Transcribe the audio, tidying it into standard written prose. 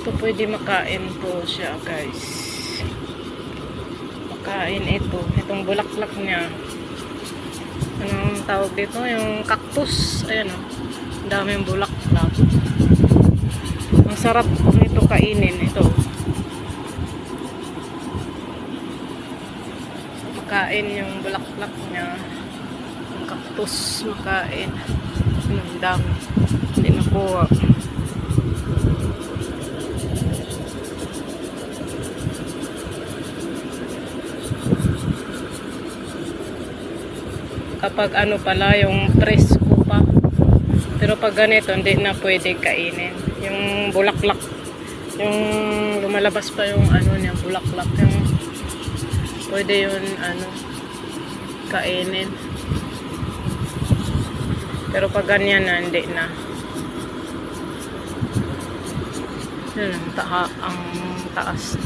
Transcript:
Ito pwede makain po siya, guys. Makain ito. Itong bulaklak niya. Anong tawag dito? Yung cactus. Ayan o. Ang daming bulaklak. Ang sarap nito kainin. Ito. Makain yung bulaklak niya. Yung cactus. Makain. Ang dami. Hindi nakuha. Kapag ano pala, yung presko pa. Pero pag ganito, hindi na pwede kainin. Yung bulaklak, yung lumalabas pa yung ano niya, bulaklak, yung pwede yun, ano, kainin. Pero pag ganyan na, hindi na. Yun, ang taas.